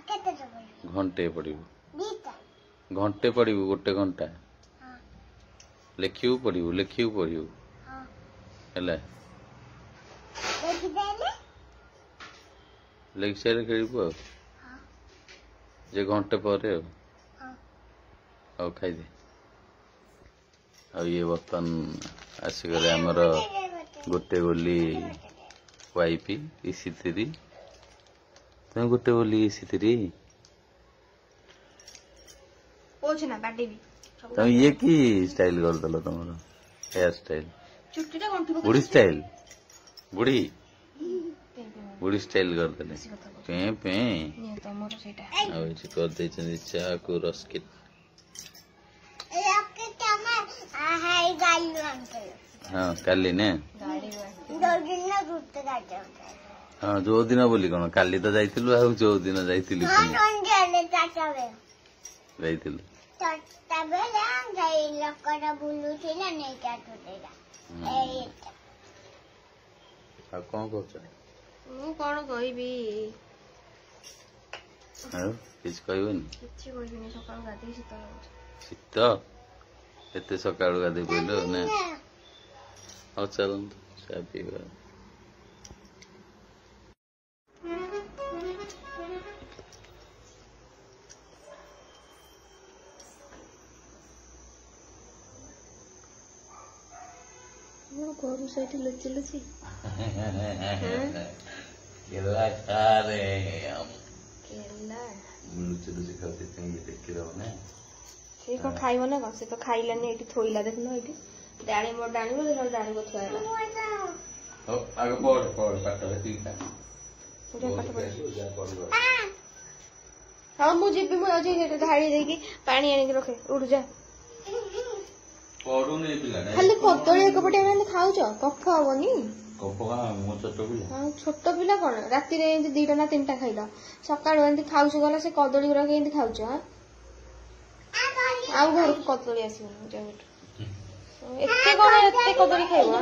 घंटे पढ़ू घंटे पढ़ू गोटे घंटा लेखियो पढ़ू है लेखि सारे खेलू जे घंटे पर खाई दे ये बर्तन आसिगले आमर गोटे बोली वाइफ इसी थ्री तुम गोटे बोली इसी थ्री तुम ये की स्टाइल कर दल तुम हेयर स्टाइल बुढ़ी स्टाइल बुढ़ी बुढ़ी स्टाइल कर दले पे पे कर दे चा को रस के हाँ काली ने हाँ जो दिन बोली कौन काली तो जाइलु आ जो दिन जाइलु कौन कर कौन कहबी किछ कहबनी सकाल गाधे शीत एत सका गाधे पड़ल ना हाँ चलते चा पीवा करू से लुचि लुचि केला खा रहे हैं हम केला लुचि लुचि खाते थे ये देख रहा हूँ ना से को खाइबो ना से तो खाइलानी एठी थोइला देखनो एठी डाणी मोर डाणी बोले हर डाणी को थुआला हो आगे पड़ पाठ है ठीक है मुझे पाठ पड़ हां मुझे भी मु अजे हेटे धाड़ी देकी पानी आनी के रखे उड़ जा पड़ू नहीं पिला खाली कदली एक पटे एने खाउछ कफ हबनी कफ का मो छोट पिला हां छोट पिला कोन राती रे एंती 2टा ना 3टा खाइला सकाळ एंती खाउछ गला से कदली गुरा के एंती खाउछ हां आउ घर को कदली आसीबो जा एते कोन एते कदली खाइबो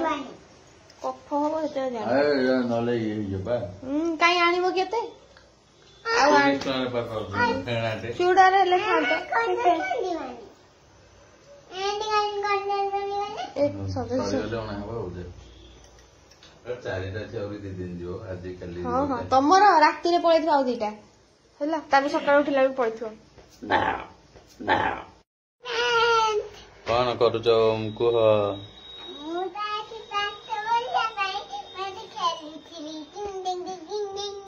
कफ हबो एते जान ए नले ये बा काई आनिबो केते आउ आन फेणाटे चूड़ा रे ले खांता एक सदस्य हाँ हाँ तमर राति रे पड़े आउ 2टा है सकाल उठिला पड़े कौन करुच कुह